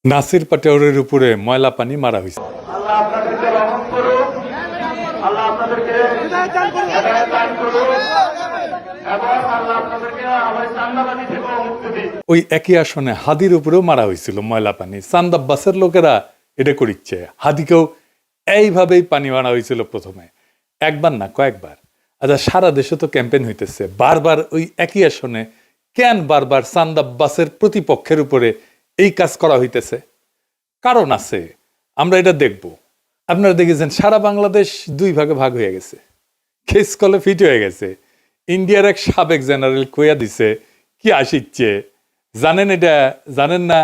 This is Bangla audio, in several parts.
নাসির পাটোয়ারির উপরে ময়লা পানি মারা হয়েছে। আল্লাহ আপনাদেরকে রহম করুন, আল্লাহ আপনাদেরকে হেদায়েত দান করুন এবং আল্লাহ আপনাদেরকে আমার চান্দাবাজি থেকেও মুক্তি দিন। ওই একই আসনে হাদির উপরেও মারা হয়েছিল ময়লা পানি। চান্দা বাসের লোকেরা এটা করিচ্ছে। হাদিকেও এইভাবেই পানি মারা হয়েছিল প্রথমে, একবার না কয়েকবার। আচ্ছা, সারা দেশে তো ক্যাম্পেইন হইতেছে, বারবার ওই একই আসনে কেন বারবার চান্দা বাসের প্রতিপক্ষের উপরে এই কাজ করা হইতেছে? কারণ আছে, আমরা এটা দেখব। আপনারা দেখেছেন সারা বাংলাদেশ দুই ভাগে ভাগ হয়ে গেছে, খেস কলে ফিট হয়ে গেছে। ইন্ডিয়ার এক সাবেক জেনারেল কইয়া দিছে কি আসিচ্ছে জানেন? এটা জানেন না?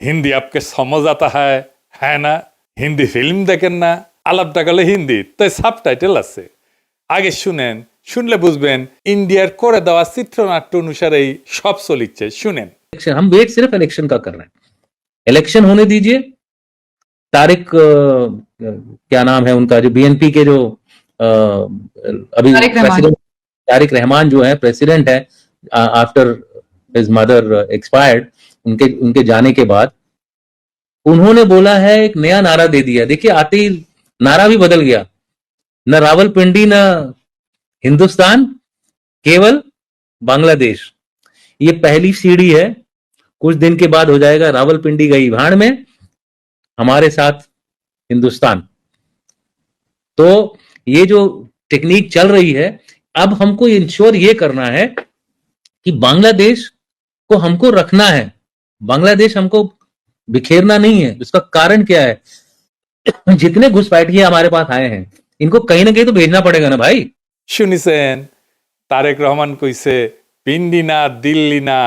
হিন্দি আপকে সমঝ আতা হ্যাঁ না? হিন্দি ফিল্ম দেখেন না? আলাপটা গেলে হিন্দি, তাই সাবটাইটেল আছে, আগে শুনেন, শুনলে বুঝবেন ইন্ডিয়ার করে দেওয়া চিত্রনাট্য অনুসারেই সব চলিচ্ছে। শুনেন। हम वेट सिर्फ इलेक्शन का कर रहे हैं। इलेक्शन होने दीजिए। तारिक क्या नाम है उनका, जो बीएनपी के जो अभी तारिक रहमान जो है प्रेसिडेंट है आफ्टर हिज मदर एक्सपायर्ड, उनके जाने के बाद उन्होंने बोला है, एक नया नारा दे दिया। देखिए, आते ही नारा भी बदल गया। न रावलपिंडी न हिंदुस्तान, केवल बांग्लादेश। ये पहली सीढ़ी है, कुछ दिन के बाद हो जाएगा रावलपिंडी गई भाड़ में, हमारे साथ हिंदुस्तान। तो ये जो टेक्निक चल रही है, अब हमको इंश्योर ये करना है कि बांग्लादेश को हमको रखना है, बांग्लादेश हमको बिखेरना नहीं है। इसका कारण क्या है? जितने घुसपैठिए हमारे पास आए हैं, इनको कहीं ना कहीं तो भेजना पड़ेगा ना भाई। শুনিছেন তারেক রহমান কইছে পিন্ডি না দিল্লি না,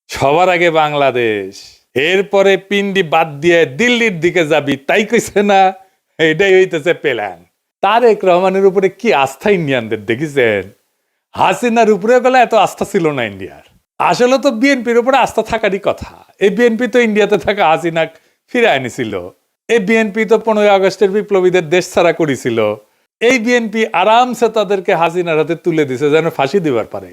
সবার আগে বাংলাদেশ, এরপরে পিন্ডি বাদ দিয়ে দিল্লির দিকে যাবি, তাই কইছে না? এটাই হইতেছে প্ল্যান। তারেক রহমানের উপরে কি আস্থা ইন্ডিয়ানদের দেখেছেন? হাসিনার উপরে গেলে এত আস্থা ছিল না ইন্ডিয়ার। আসলে তো বিএনপির উপরে আস্থা থাকারই কথা। এই বিএনপি তো ইন্ডিয়াতে থাকা হাসিনা ফিরে আনিছিল। এই বিএনপি তো 15 আগস্টের বিপ্লবীদের দেশ ছাড়া করেছিল। এই বিএনপি আরামসে তাদেরকে হাসিনার হাতে তুলে দিছে যেন ফাঁসি দিবার পারে।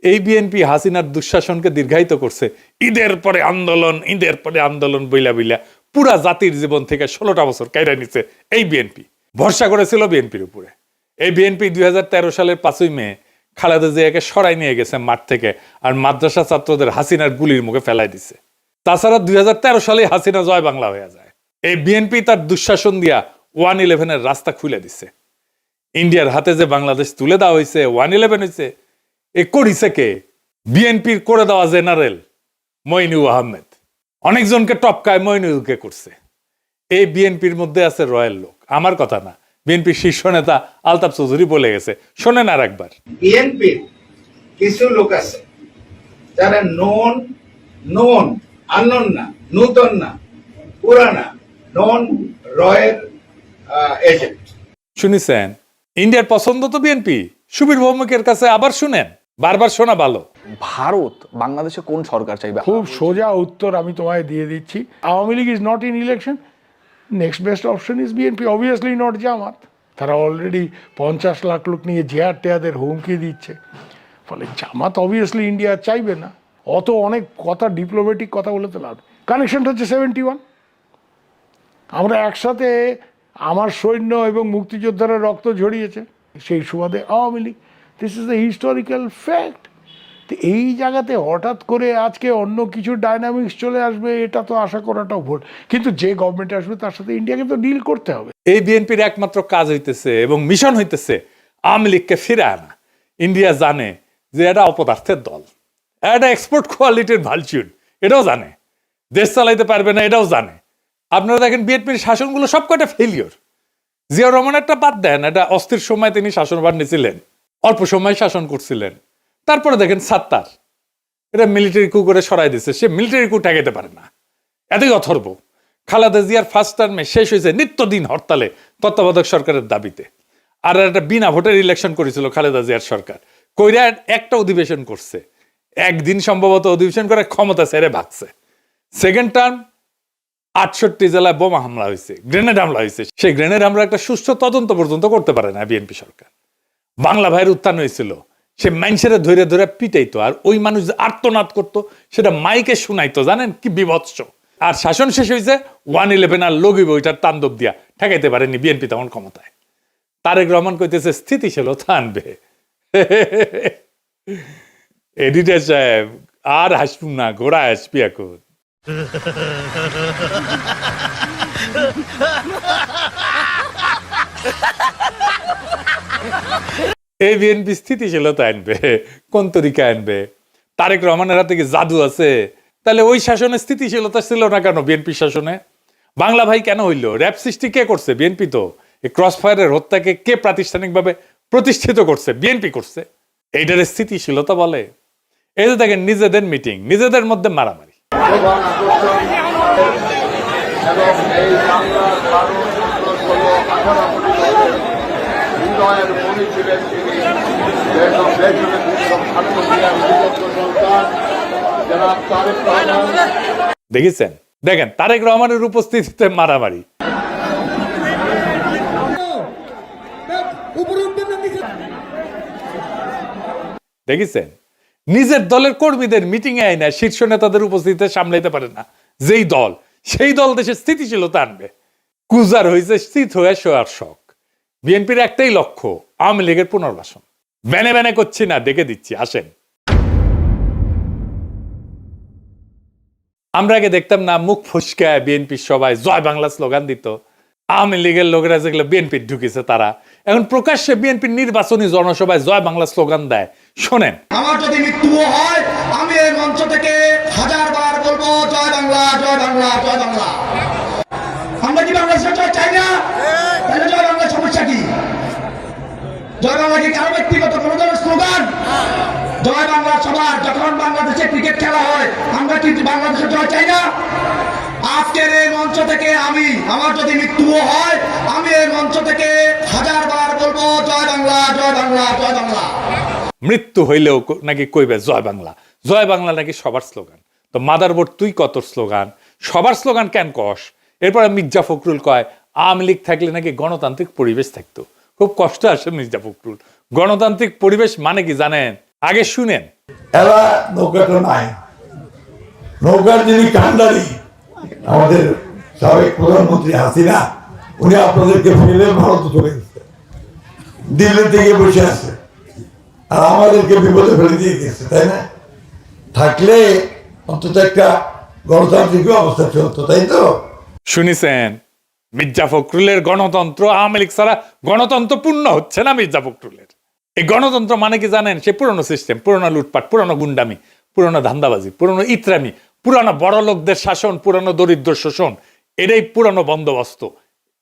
এই বিএনপি হাসিনার দুঃশাসনকে দীর্ঘায়িত করছে। ঈদের পরে আন্দোলন, ঈদের পরে আন্দোলন বইলা বইলা পুরা জাতির জীবন থেকে 16টা বছর কাইরা নিছে এই বিএনপি। ভরসা করেছিল বিএনপির উপরে। এই বিএনপি 2013 সালের 5ই মে খালেদা জিয়াকে সরাই নিয়ে গেছে মাঠ থেকে, আর মাদ্রাসা ছাত্রদের হাসিনার গুলির মুখে ফেলাই দিছে। তাছাড়া 2013 সালে হাসিনা জয় বাংলা হয়ে যায়। এই বিএনপি তার দুঃশাসন দিয়া 111-এর রাস্তা খুলে দিছে। ইন্ডিয়ার হাতে যে বাংলাদেশ তুলে দেওয়া হয়েছে, 111 হয়েছে, এ করিছে কে? বিএনপির করে দেওয়া জেনারেল মইনুল আহমেদ। অনেকজনকে টপকায় মইনুলকে করছে। এই বিএনপির মধ্যে আছে রয়্যাল লোক, আমার কথা না, বিএনপির শীর্ষ নেতা আলতাফ চৌধুরী বলে গেছে। শোনেন আর একবার। বিএনপির কিছু লোক আছে যারা নন আননোন না, নূতন না, পুরানা, নন রয়ের এজেন্ট। শুনেছেন? ইন্ডিয়ার পছন্দ তো বিএনপি। সুবীর ভৌমিকের কাছে আবার শুনেন, বারবার শোনা ভালো। ভারত বাংলাদেশে কোন সরকার চাইবে? খুব সোজা উত্তর আমি তোমায় দিয়ে দিচ্ছি। Awami League is not in election, next best option is BNP, obviously not Jamaat. তারা অলরেডি 50 লাখ লোক নিয়ে জেহার টেয়াদের হুমকি দিচ্ছে। ফলে জামাত অবভিয়াসলি ইন্ডিয়া চাইবে না। অত অনেক কথা, ডিপ্লোম্যাটিক কথা বলে তো লাভ। কানেকশনটা হচ্ছে 71। আমরা একসাথে, আমার সৈন্য এবং মুক্তিযোদ্ধারা রক্ত ঝরিয়েছে, সেই সুবাদে Awami League. This is the historical fact. তো এই জায়গাতে হঠাৎ করে আজকে অন্য কিছু ডাইনামিক্স চলে আসবে, এটা তো আশা করাটাও ভুল। কিন্তু যে গভর্নমেন্ট আসবে তার সাথে ইন্ডিয়াকে তো ডিল করতে হবে। এই বিএনপির একমাত্র কাজ হইতেছে এবং মিশন হইতেছে আওয়ামী লীগকে ফিরে আনা। ইন্ডিয়া জানে যে এটা অপদার্থের দল, এটা এক্সপোর্ট কোয়ালিটির ভালচুন, এটাও জানে। দেশ চালাইতে পারবে না, এটাও জানে। আপনারা দেখেন বিএনপির শাসনগুলো সবকটা ফেলিওর। জিয়াউর রহমান একটা বাদ দেন, এটা অস্থির সময় তিনি শাসনভার নিয়েছিলেন, অল্প সময় শাসন করছিলেন। তারপরে দেখেন সাত্তার, এটা মিলিটারি কু করে সরাই দিচ্ছে, সে মিলিটারি কু ঠেকাইতে পারে না, এতই অথর্ব। খালেদা জিয়ার ফার্স্ট টার্মে শেষ হয়েছে নিত্যদিন হরতালে তত্ত্বাবধায়ক সরকারের দাবিতে। আর একটা বিনা ভোটের ইলেকশন করেছিল খালেদা জিয়ার সরকার, কইরা একটা অধিবেশন করছে, একদিন সম্ভবত অধিবেশন করে ক্ষমতা ছেড়ে ভাগছে। সেকেন্ড টার্ম 68 জেলায় বোমা হামলা হয়েছে, গ্রেনেড হামলা হয়েছে। সেই গ্রেনেড হামলা একটা সুষ্ঠু তদন্ত পর্যন্ত করতে পারে না বিএনপি সরকার। বাংলা ভাইয়ের উত্থান হয়েছিল, সে মানুষের ধরে ধরে পিটাইতো, আর ওই মানুষ যে আর্তনাদ করতো সেটা মাইকে শুনাইতো। জানেন কি বিভৎস! আর শাসন শেষ হয়েছে 111 আর লগিব ওইটার তাণ্ডব দিয়া ঠেকাইতে পারেনি বিএনপি তখন ক্ষমতায়। তারেক রহমান কইতেছে স্থিতিশীলতা আনবে। এডিটর সাহেব আর হাসপুন না, ঘোড়া হাসবি এখন। এই বিএনপি স্থিতিশীলতা আনবে কোন তরিকা আনবে? তারেক রহমানের হাতে কি জাদু আছে? তাহলে ওই শাসনে স্থিতিশীলতা ছিল না কেন? বিএনপি শাসনে বাংলা ভাই কেন হইল? র্যাব সৃষ্টি কে করছে? বিএনপি। তো এই ক্রস ফায়ারের হত্যাকে কে প্রাতিষ্ঠানিকভাবে প্রতিষ্ঠিত করছে? বিএনপি করছে। এইটার স্থিতিশীলতা বলে? এই যে দেখেন নিজেদের মিটিং, নিজেদের মধ্যে মারামারি। প্রধান আকর্ষণ এবং এই বাংলার 12-15-16-18 উন্নয়নের মনি ছিলেন তিনি। জনাব তারেক রহমান। দেখেছেন? দেখেন তারেক রহমানের উপস্থিতিতে মারামারি। দেখেছেন? নিজের দলের কর্মীদের মিটিং এ আইনা শীর্ষ নেতাদের উপস্থিতিতে সামলাইতে পারে না যেই দল, সেই দল দেশের স্থিতিশীলতা আনবে। কুজার হয়েছে স্থিত হয়ে শোয়ার শখ। বিএনপির একটাই লক্ষ্য, আওয়ামী লীগের পুনর্বাসন। ব্যানে ব্যানে করছি না, দেখে দিচ্ছি, আসেন। আমরা আগে দেখতাম না মুখ ফুসকায় বিএনপির সবাই জয় বাংলা স্লোগান দিত। আওয়ামী লীগের লোকেরা যেগুলো বিএনপির ঢুকেছে তারা এখন প্রকাশ্যে বিএনপির নির্বাচনী জনসভায় জয় বাংলা স্লোগান দেয়। শোনেন। আমার যদি মৃত্যুও হয় আমি এই মঞ্চ থেকে 1000 বার বলবো জয় বাংলা, জয় বাংলা, জয় বাংলা। আমরা কি বাংলাদেশের জয় চাই না? তাহলে জয় বাংলার সমস্যা কি? জয় বাংলা কি কারো ব্যক্তিগত কোনো ধরনের স্লোগান? জয় বাংলা সবার। যখন বাংলাদেশে ক্রিকেট খেলা হয় আমরা কি বাংলাদেশের জয় চাই না? আজকের এই মঞ্চ থেকে আমার যদি মৃত্যুও হয় আমি এই মঞ্চ থেকে 1000 বার বলবো জয় বাংলা, জয় বাংলা, জয় বাংলা। মৃত্যু হইলেও নাকি কইবে জয় বাংলা। জয় বাংলা নাকি সবার স্লোগান। তো মাদারবোর্ড তুই কত স্লোগান, সবার স্লোগান কেন কস? এরপরে মির্জা ফখরুল কয় আওয়ামী লীগ থাকলে নাকি গণতান্ত্রিক পরিবেশ থাকতো। খুব কষ্ট আসে মির্জা ফখরুল। গণতান্ত্রিক পরিবেশ মানে কি জানেন? আগে শুনেন। এরা নৌকাটা নাই, নৌকার যিনি কান্ডারি আমাদের সাবেক প্রধানমন্ত্রী হাসিনা, উনি আপনাদেরকে ফেলে ভারতে চলে গেছে, দিল্লি থেকে বসে আছে, আর আমাদেরকে বিপদে ফেলে দিয়ে গেছে, তাই না? থাকলে অন্তত একটা গণতান্ত্রিক অবস্থা চলতো, তাই তো? শুনেছেন? মির্জা ফখরুলের গণতন্ত্র আওয়ামী লীগ ছাড়া গণতন্ত্র পূর্ণ হচ্ছে না মির্জা ফখরুলের। এই গণতন্ত্র মানে কি জানেন? সে পুরনো সিস্টেম, পুরনো লুটপাট, পুরনো গুন্ডামি, পুরনো ধান্দাবাজি, পুরনো ইতরামি, পুরনো বড় লোকদের শাসন, পুরনো দরিদ্র শোষণ। এটাই পুরনো বন্দোবস্ত।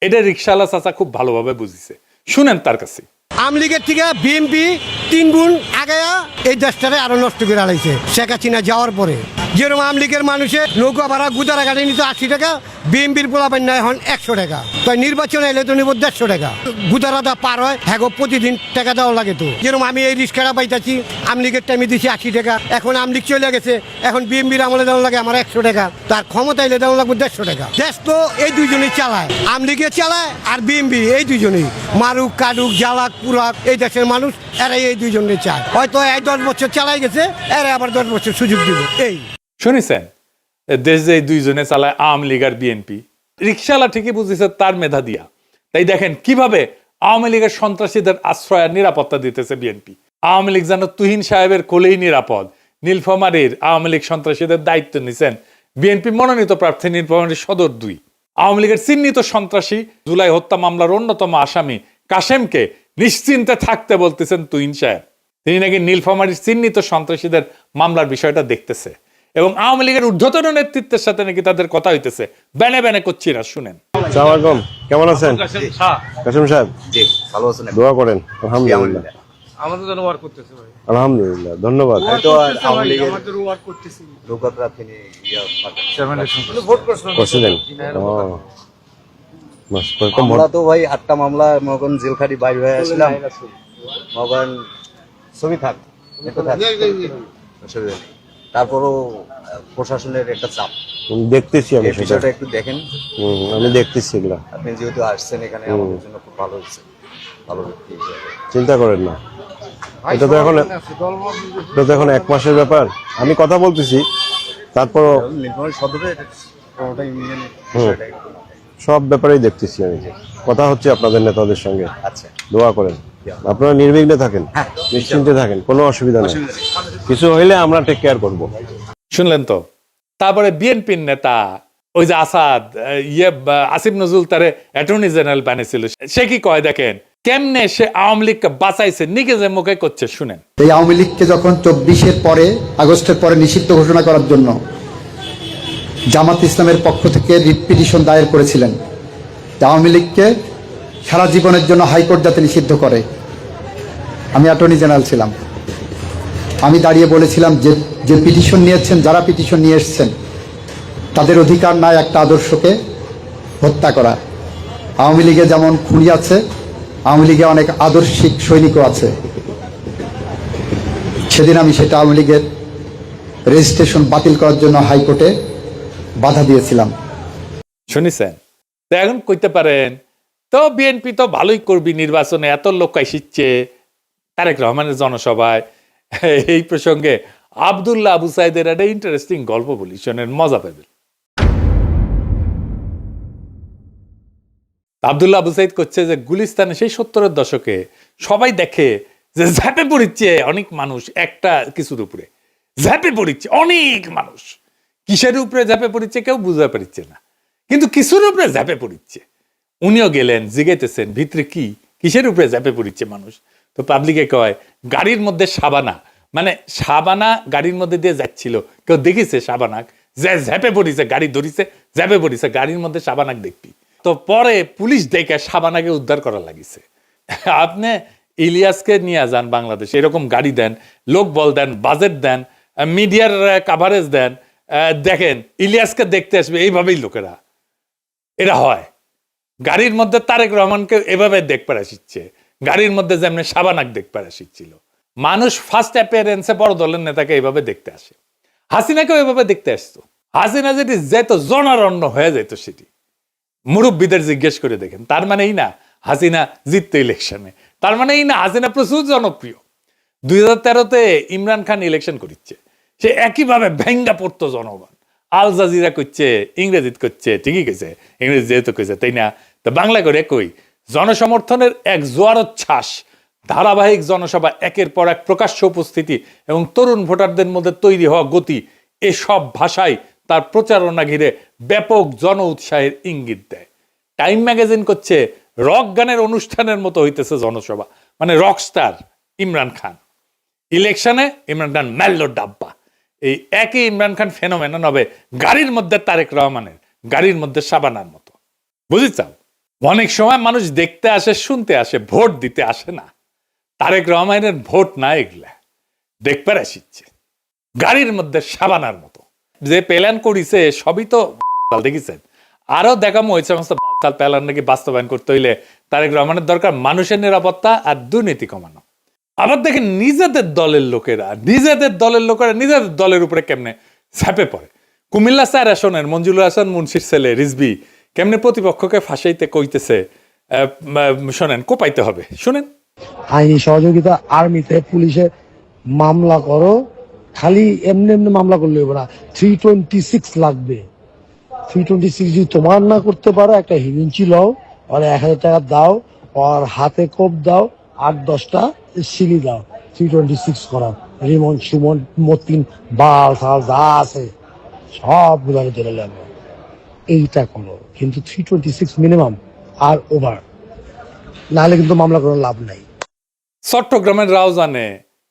এটা রিকশাওয়ালা চাচা খুব ভালোভাবে বুঝিছে। শুনেন তার কাছে। আওয়ামী লীগের থেকে বিএনপি 3 গুণ আগায়া এই দেশটারে আরো নষ্ট করে আলাইছে শেখ হাসিনা যাওয়ার পরে। যেরকম আওয়ামী লীগের মানুষের নৌকা ভাড়া গুদারা গাড়ি নিত 80 টাকা, বিএনপির পোলাপান নেয় এখন 100 টাকা। তাই নির্বাচনে এলে তো নিব 150 টাকা। গুদারাটা পার হয় হ্যাঁ প্রতিদিন টাকা দেওয়া লাগে। তো যেরকম আমি এই রিক্সাটা পাইতেছি আওয়ামী লীগের টাইমে দিচ্ছি 80 টাকা, এখন আওয়ামী লীগ চলে গেছে, এখন বিএনপির আমলে দেওয়া লাগে আমার 100 টাকা, তার ক্ষমতা এলে দেওয়া লাগবে 150 টাকা। দেশ তো এই দুইজনেই চালায়, আওয়ামী লীগে চালায় আর বিএনপি, এই দুইজনেই মারুক কাটুক জ্বালাক পুরাক এই দেশের মানুষ এরাই এই দুইজনে চায়। হয়তো এই 10 বছর চালাই গেছে, এরা আবার 10 বছর সুযোগ দিব। এই শুনেছেন? দেশ যে দুইজনে চালায় আওয়ামী লীগ আর বিএনপি। রিকশাওয়ালা ঠিকই বুঝেছে তার মেধা দিয়া। তাই দেখেন কিভাবে আওয়ামী লীগের সন্ত্রাসীদের আশ্রয় আর নিরাপত্তা দিতেছে বিএনপি। আওয়ামী লীগ যেন তুহিন সাহেবের কোলেই নিরাপদ। নীলফামারীর আওয়ামী লীগ সন্ত্রাসীদের দায়িত্ব নিছেন বিএনপি মনোনীত প্রার্থী নীলফামারীর সদর 2। আওয়ামী লীগের চিহ্নিত সন্ত্রাসী জুলাই হত্যা মামলার অন্যতম আসামি কাশেমকে নিশ্চিন্তে থাকতে বলতেছেন তুহিন সাহেব। তিনি নাকি নীলফামারীর চিহ্নিত সন্ত্রাসীদের মামলার বিষয়টা দেখতেছে এবং আওয়ামী লীগের ঊর্ধ্বতন নেতৃত্বের সাথে নাকি তাদের কথা হইতেছে। ব্যানে ব্যানে করছি না, শুনেন। আসসালামু কেমন আছেন কাসেম সাহেব? জি ভালো আছেন, দোয়া করেন। আলহামদুলিল্লাহ, আমাদের জন্য ওয়ার্ক করতেছে ভাই। আলহামদুলিল্লাহ, ধন্যবাদ। হয়তো আওয়ামী লীগের আমাদের ওয়ার্ক করতেছি। লোকরা তিনি ভোট করছিলেন? আমরা তো ভাই 8টা মামলা মগন জেলখাটি বাইরে হয়ে আসলাম। মগন ছবি থাক একটু থাক, অসুবিধা নেই। তারপরও প্রশাসনের একটা চাপ দেখতেছি, আমি বিষয়টা একটু দেখেন। আমি দেখতেছি এগুলা। আপনি যেহেতু আসছেন এখানে আমাদের জন্য খুব ভালো হচ্ছে, ভালো ব্যক্তি হিসেবে। চিন্তা করেন না, এটা তো এখন 1 মাসের ব্যাপার। আমি কথা বলতেছি, তারপরও নীলফামারী সদরে সব ব্যাপারেই দেখতেছি আমি, কথা হচ্ছে আপনাদের নেতাদের সঙ্গে। আচ্ছা, দোয়া করেন, আপনারা নির্বিঘ্নে থাকেন, নিশ্চিন্তে থাকেন, কোনো অসুবিধা নেই। কিছু হইলে আমরা টেক কেয়ার করবো। শুনলেন তো? তারপরে বিএনপির নেতা ওই যে আসাদ আসিফ নজরুল তারে অ্যাটর্নি জেনারেল বানিয়েছিল, সে কি কয় দেখেন কেমনে সে আওয়ামী লীগকে বাঁচাইছে, নিজের মুখে করছে শুনেন। এই আওয়ামী লীগকে যখন 24-এর পরে, আগস্টের পরে নিষিদ্ধ ঘোষণা করার জন্য জামাত ইসলামের পক্ষ থেকে রিট পিটিশন দায়ের করেছিলেন, আওয়ামী লীগকে সারা জীবনের জন্য হাইকোর্ট যাতে নিষিদ্ধ করে। আমি অ্যাটর্নি জেনারেল ছিলাম, আমি দাঁড়িয়ে বলেছিলাম যে পিটিশন নিয়েছেন, যারা পিটিশন নিয়ে এসছেন তাদের অধিকার নাই একটা আদর্শকে হত্যা করা। আওয়ামী লীগে যেমন খুনি আছে, আওয়ামী লীগে অনেক আদর্শিক সৈনিকও আছে। সেদিন আমি সেটা আওয়ামী লীগের রেজিস্ট্রেশন বাতিল করার জন্য হাইকোর্টে বাধা দিয়েছিলাম। শুনেছেন তো? এখন কইতে পারেন তো বিএনপি তো ভালোই করবি, নির্বাচনে এত লোক আসছে তারেক রহমানের জনসভায়। এই প্রসঙ্গে আব্দুল্লাহ আবু সাইদের একটা ইন্টারেস্টিং গল্প বলি, শোনেন, মজা পাবেন। আব্দুল্লাহ আবু সাইদ করছে যে গুলিস্তানে সেই 70-এর দশকে সবাই দেখে যে ঝাঁপে পড়িচ্ছে অনেক মানুষ একটা কিছুর উপরে, ঝাঁপে পড়িচ্ছে অনেক মানুষ। কিসের উপরে ঝাঁপে পড়িচ্ছে কেউ বুঝতে পারছে না, কিন্তু কিছুর উপরে ঝাঁপে পড়িচ্ছে। উনিও গেলেন, জিগাইতেছেন ভিতরে কি, কিসের উপরে ঝাঁপে পড়িচ্ছে মানুষ। তো পাবলিকে কয় গাড়ির মধ্যে সাবানা, মানে সাবানা গাড়ির মধ্যে দিয়ে যাচ্ছিল, কেউ দেখিছে সাবানাক যে ঝাঁপে পড়িছে, গাড়ি ধরিছে, ঝাঁপে পড়িছে, গাড়ির মধ্যে সাবানাক দেখবি। তো পরে পুলিশ দেখে সাবানাকে উদ্ধার করা লাগিছে। আপনি ইলিয়াসকে নিয়ে যান বাংলাদেশ, এরকম গাড়ি দেন, লোক বল দেন, বাজেট দেন, মিডিয়ার কাভারেজ দেন, দেখেন ইলিয়াসকে দেখতে আসবে এইভাবেই লোকেরা। এটা হয়। গাড়ির মধ্যে তারেক রহমানকে এভাবে দেখতে আসছে, গাড়ির মধ্যে যেমন সাবানাক দেখতে আসছিল। মানুষ ফার্স্ট অ্যাপিয়ারেন্সে বড় দলের নেতাকে এইভাবে দেখতে আসে। হাসিনাকেও এভাবে দেখতে আসতো। হাসিনা যেটি যেত জনারণ্য হয়ে যেত, সেটি মুরব্বীদের জিজ্ঞেস করে দেখেন। তার মানে এই না হাসিনা জিততো ইলেকশনে, তার মানে এই না হাসিনা প্রচুর জনপ্রিয়। 2013-তে ইমরান খান ইলেকশন করিচ্ছে, সে একইভাবে ভেঙ্গা পড়তো জনগণ। আল জাজিরা করছে, ইংরেজিত করছে, ঠিকই কইছে, ইংরেজি যেহেতু কইছে তাই না, তো বাংলা করে কই জনসমর্থনের এক জোয়ারোচ্ছ্বাস, ধারাবাহিক জনসভা, একের পর এক প্রকাশ্য উপস্থিতি এবং তরুণ ভোটারদের মধ্যে তৈরি হওয়া গতি, এসব ভাষায় তার প্রচারণা ঘিরে ব্যাপক জন উৎসাহের ইঙ্গিত দেয়। টাইম ম্যাগাজিন করছে রক গানের অনুষ্ঠানের মতো হইতেছে জনসভা, মানে রকস্টার ইমরান খান। ইলেকশনে ইমরান খান মেল্লো ডাব্বা। এই একই ইমরান খান ফেনোমেনন হবে গাড়ির মধ্যে তারেক রহমানের, গাড়ির মধ্যে সাবানার মতো। বুঝেছাও? অনেক সময় মানুষ দেখতে আসে, শুনতে আসে, ভোট দিতে আসে না। তারেক রহমানের ভোট না, এগুলা দেখবার আসিচ্ছে গাড়ির মধ্যে সাবানার মতো। যে প্ল্যান করিছে সবই তো দেখেছেন। আরো দেখামো ওই সমস্ত প্ল্যান নাকি বাস্তবায়ন করতে হইলে তারেক রহমানের দরকার মানুষের নিরাপত্তা আর দুর্নীতি কমানো। আবার দেখেন নিজেদের দলের লোকেরা নিজেদের দলের উপরে কেমনে ঝাঁপে পড়ে। কুমিল্লা স্যার আসনের মঞ্জুরুল হাসান মুন্সির ছেলে রিজভি কেমনে প্রতিপক্ষকে ফাঁসাইতে কইতেছে, শোনেন, কোপাইতে হবে, শুনেন। আইনি সহযোগিতা, আর্মিতে, পুলিশে মামলা করো, খালি এমনি এমনি মামলা করলে হবে না, 326 লাগবে। 326 যদি তোমার না করতে পারো, একটা হিরিঞ্চি লও, আর 1000 টাকা দাও, আর হাতে কোপ দাও, 8-10টা সিলি দাও, 326 করাও। রিমন সুমন মতিন বাল সাল যা আছে সব গুলাকে ধরে লাগবে, এইটা করো। কিন্তু 326 মিনিমাম আর ওভার, নাহলে কিন্তু মামলা করার লাভ নাই। চট্টগ্রামের রাউজানে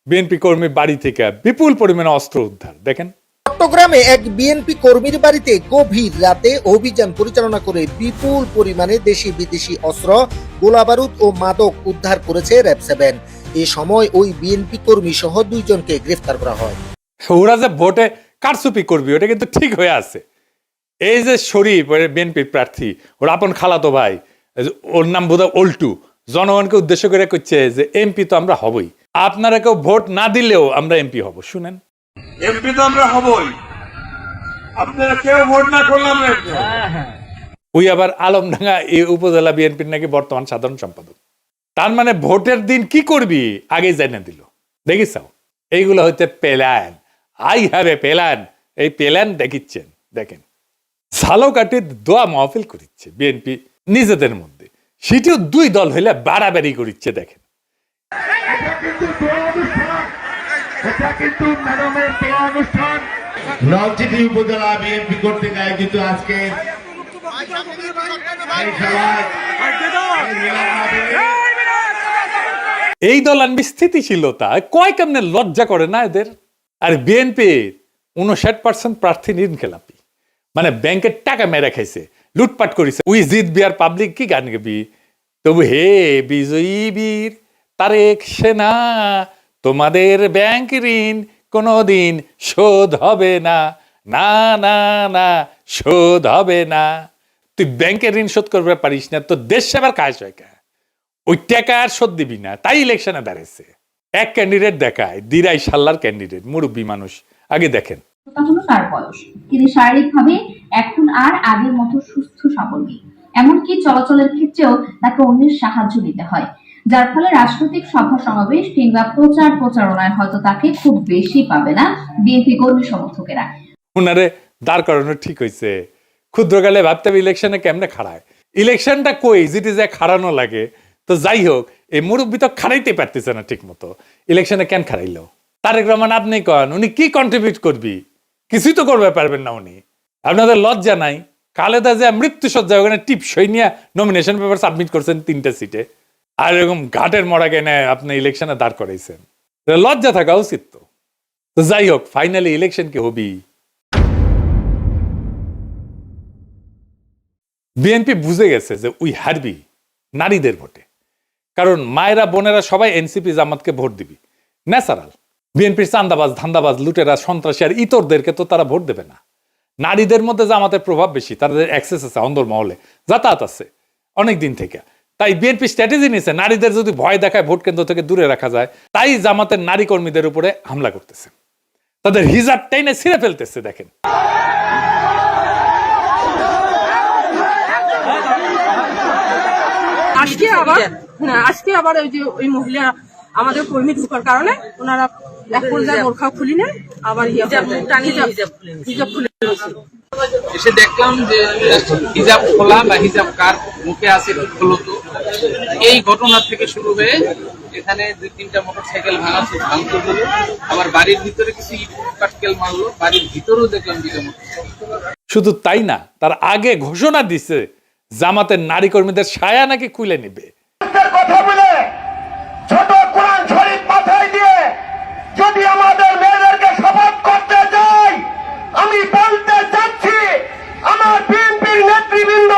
বিএনপি কর্মী বাড়ি থেকে বিপুল পরিমাণে অস্ত্র উদ্ধার, দেখেন। চট্টগ্রামে এক বিএনপি কর্মীর বাড়িতে গভীর রাতে অভিযান পরিচালনা করে বিপুল পরিমাণে দেশি বিদেশি অস্ত্র, গোলাবারুদ ও মাদক উদ্ধার করেছে র‍্যাব-7। এ সময় ওই বিএনপি কর্মী সহ 2 জনকে গ্রেফতার করা হয়। ওরা যে ভোটে কারচুপি করবি ওটা কিন্তু ঠিক হয়ে আছে। এই যে শরীফ বিএনপির প্রার্থী, ওর আপন খালাতো ভাই, ওর নাম বোধহয় অল্টু, জনগণকে উদ্দেশ্য করে করছে যে এমপি তো আমরা হবই, আপনারা কেউ ভোট না দিলেও আমরা এমপি হব। শুনেন, এমপি তো আমরা হবই, আপনারা কেউ ভোট না করলাম। ওই আবার আলমডাঙ্গা এই উপজেলা বিএনপির নাকি বর্তমান সাধারণ সম্পাদক। তার মানে ভোটের দিন কি করবি আগে জানিয়ে দিল। দেখিসাও, এইগুলো হইতে plan. I have a plan. এই প্ল্যান দেখিচ্ছেন, দেখেন। ঝালকাঠির দোয়া মাহফিল করিচ্ছে বিএনপি নিজেদের মধ্যে, সেটিও দুই দল হইলে বাড়াবাড়ি করিচ্ছে। দেখেন নলছিটি উপজেলা বিএনপি কর্তৃক আয়োজিত আজকে এই দল আনবি স্থিতিশীলতা কয় কেমনে লজ্জা করে না এদের। আর বিএনপির 59% প্রার্থী ঋণখেলাপি, মানে ব্যাংকের টাকা মেরে খাইছে, লুটপাট করেছে। উই জিতবি আর পাবলিক কি গান গাবি, তবু হে বিজয়ী বীর তারেক সেনা, তোমাদের ব্যাংক ঋণ কোনোদিন শোধ হবে না, না না না শোধ হবে না। তুই ব্যাংকের ঋণ শোধ করতে পারিস না, তো দেশ সেবার কাজ হয় কা, ওই টাকা আর শোধ দিবি না, তাই ইলেকশনে দাঁড়িয়েছে। এক ক্যান্ডিডেট দেখায়, দিরাই সাল্লার ক্যান্ডিডেট, মুরব্বী মানুষ। আগে দেখেন, হলো তার বয়স, তিনি শারীরিকভাবে এখন আর আগের মতো সুস্থ সবল নেই, এমনকি চলাচলের ক্ষেত্রেও তাকে অন্যের সাহায্য নিতে হয়, যার ফলে রাজনৈতিক সভা সমাবেশ কিংবা প্রচারণায় হয়তো তাকে খুব বেশি পাবে না বিএনপি কর্মী সমর্থকেরা। উনারে দাঁড় করানো ঠিক হয়েছে। ক্ষুদ্রকালে ভাবতে হবে ইলেকশনে কেমনে খাড়ায়, ইলেকশনটা কই যেটি যে খাড়ানো লাগে। তো যাই হোক, এই মুরব্বী তো খাড়াইতে পারতেছে না ঠিক মতো, ইলেকশনে কেন খাড়াইলো? তারেক রহমান আপনি কন, উনি কি কন্ট্রিবিউট করবি? কিছুই তো করবে পারবেন না উনি। আপনাদের লজ্জা নাই? খালেদা জিয়া মৃত্যুসজ্জা ওখানে টিপসই নিয়ে নমিনেশন পেপার সাবমিট করছেন 3টা সিটে, আর এরকম ঘাটের মরাকে নেয় আপনি ইলেকশনে দাঁড় করাইছেন। লজ্জা থাকা উচিত তো। তো যাই হোক, ফাইনালি ইলেকশন কি হবি? বিএনপি বুঝে গেছে যে উই হারবি নারীদের ভোটে, কারণ মায়েরা বোনেরা সবাই এনসিপি জামাতকে ভোট দিবি, ন্যাচারাল। বিএনপির চান্দাবাজ ধান্দাবাজ লুটেরা সন্ত্রাসী আর ইতরদেরকে তো তারা ভোট দেবে না। নারীদের মধ্যে জামাতের প্রভাব বেশি, তাদের অ্যাক্সেস আছে, অন্দরমহলে যাতায়াত আছে অনেক দিন থেকে। তাই বিএনপি স্ট্র্যাটেজি নিয়েছে, নারীদের যদি ভয় দেখায় ভোট কেন্দ্র থেকে দূরে রাখা যায়। তাই জামাতের নারী কর্মীদের উপরে হামলা করতেছে, তাদের হিজাব টাইনে ছিঁড়ে ফেলতেছে। দেখেন আজকে আবার ওই যে ওই মহিলা আমাদের কর্মী ঢোকার কারণে ওনারা এক পর্যায়ে বোরখা খুলি নেন, আবার হিজাব খুলে এসে দেখলাম যে হিজাব খোলা বা হিজাব কার মুখে আছে মূলত এই ঘটনা থেকে শুরু হয়ে এখানে 2-3টা মোটরসাইকেল ভাঙচুর হলো, আবার বাড়ির ভিতরে কিছু ইট পাটকেল মারলো, বাড়ির ভিতরেও দেখলাম 2টা মোটরসাইকেল। শুধু তাই না, তার আগে ঘোষণা দিছে জামাতের নারী কর্মীদের সায়া নাকি খুলে নিবে। কথা বলে ছোট কোরআন শরীফ মাথায় দিয়ে যদি আমাদের মেয়েদেরকে শপথ করতে যাই, আমি বলতে চাচ্ছি আমার বিএনপির নেতৃবৃন্দ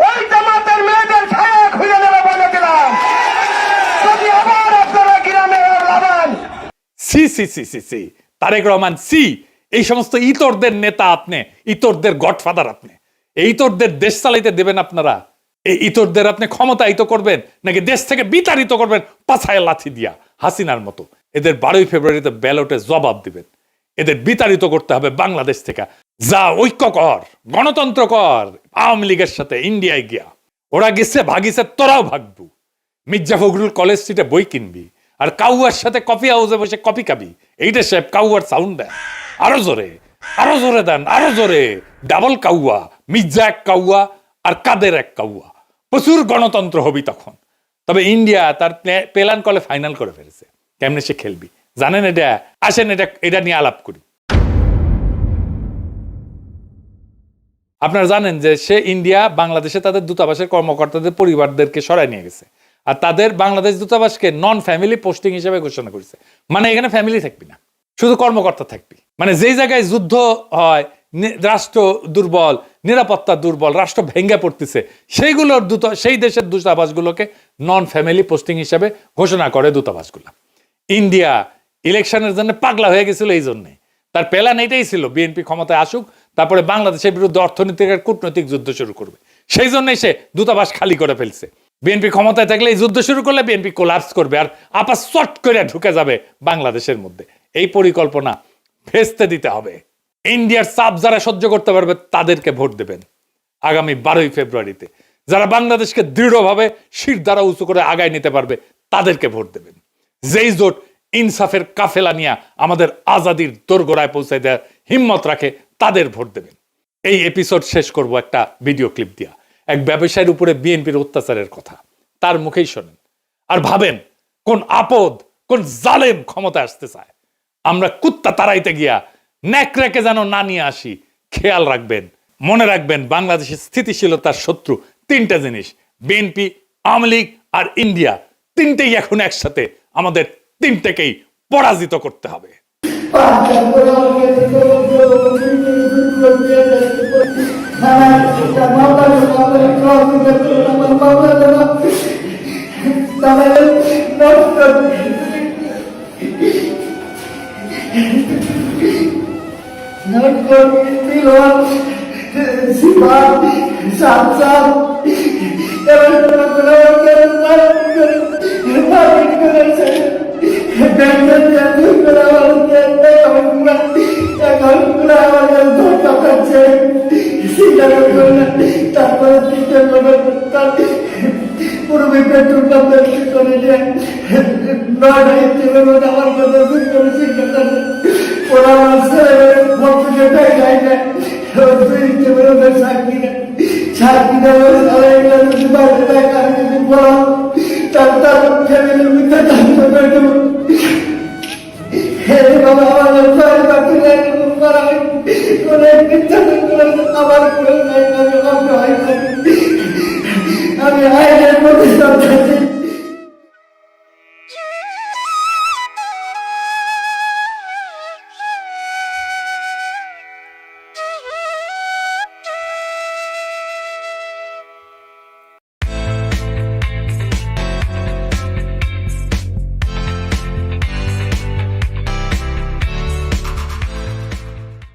ওই জামাতের মেয়েদের ছায়া খুলে নেবে বলে দিলাম। যদি আবার আপনারা গ্রামে লাগান, সি সি সি সি সি তারেক রহমান সি, এই সমস্ত ইতরদের নেতা আপনি, ইতরদের গডফাদার আপনি। এই ইতরদের দেশ চালাইতে দেবেন আপনারা? এই ইতরদের আপনি ক্ষমতায়িত করবেন নাকি দেশ থেকে বিতাড়িত করবেন পাছায় লাথি দিয়া হাসিনার মতো? এদের 12ই ফেব্রুয়ারিতে ব্যালটে জবাব দিবেন। এদের বিতাড়িত করতে হবে বাংলাদেশ থেকে। যা ঐক্য কর, গণতন্ত্র কর আওয়ামী লীগের সাথে ইন্ডিয়ায় গিয়া। ওরা গেছে ভাগিছে, তোরাও ভাগবু। মির্জা ফখরুল কলেজ স্ট্রিটে বই কিনবি আর কাউয়ার সাথে কফি হাউসে বসে কফি খাবি। এইটা সাহেব কাউয়ার সাউন্ড দেন, আরো জোরে, আরো জোরে দেন, আরো জোরে। ডাবল কাউয়া, মির্জা এক কাউয়া আর কাদের এক কাউয়া। প্রচুর গণতন্ত্র হবি তখন। তবে ইন্ডিয়া তার প্ল্যান কলে ফাইনাল করে ফেলেছে, কেমনে সে খেলবি জানেন। এটা আসেন, এটা নিয়ে আলাপ করি। আপনারা জানেন যে সে ইন্ডিয়া বাংলাদেশে তাদের দূতাবাসের কর্মকর্তাদের পরিবারদেরকে সরাই নিয়ে গেছে, আর তাদের বাংলাদেশ দূতাবাসকে নন ফ্যামিলি পোস্টিং হিসেবে ঘোষণা করেছে। মানে এখানে ফ্যামিলি থাকবি না, শুধু কর্মকর্তা থাকবি। মানে যেই জায়গায় যুদ্ধ হয়, রাষ্ট্র দুর্বল, নিরাপত্তা দুর্বল, রাষ্ট্র ভেঙ্গে পড়তেছে, সেই দেশের দূতাবাসগুলোকে নন ফ্যামিলি পোস্টিং হিসেবে ঘোষণা করে দূতাবাসগুলো। ইন্ডিয়া ইলেকশনের জন্য পাগলা হয়ে গেছিল, এই জন্যে তার প্ল্যান এটাই ছিল বিএনপি ক্ষমতায় আসুক, তারপরে বাংলাদেশের বিরুদ্ধে অর্থনৈতিক আর কূটনৈতিক যুদ্ধ শুরু করবে। সেই জন্যই সে দূতাবাস খালি করে ফেলছে। বিএনপি ক্ষমতায় থাকলে এই যুদ্ধ শুরু করলে বিএনপি কোলাপস করবে আর আপা চট করে ঢুকে যাবে বাংলাদেশের মধ্যে। এই পরিকল্পনা ভেস্তে দিতে হবে। ইন্ডিয়ার চাপ যারা সহ্য করতে পারবে তাদেরকে ভোট দেবেন আগামী 12ই ফেব্রুয়ারিতে। যারা বাংলাদেশকে দৃঢ়ভাবে শির দ্বারা উঁচু করে আগায় নিতে পারবে তাদেরকে ভোট দেবেন। যেই জোট ইনসাফের কাফেলা নিয়ে আমাদের আজাদির দোরগোড়ায় পৌঁছে দেওয়ার হিম্মত রাখে তাদের ভোট দেবেন। এই এপিসোড শেষ করব একটা ভিডিও ক্লিপ দিয়া, এক ব্যবসায়ীর উপরে বিএনপির অত্যাচারের কথা, তার মুখেই শোনেন আর ভাবেন কোন আপদ, কোন জালেম ক্ষমতা আসতে চায়। আমরা কুত্তা তাড়াইতে গিয়া ন্যাকড়াকে যেন না নিয়ে আসি, খেয়াল রাখবেন, মনে রাখবেন বাংলাদেশের স্থিতিশীলতার শত্রু তিনটা জিনিস, বিএনপি, আওয়ামী লীগ আর ইন্ডিয়া। তিনটেই এখন একসাথে, আমাদের তিনটেকেই পরাজিত করতে হবে। আমি আইনের প্রতিষ্ঠা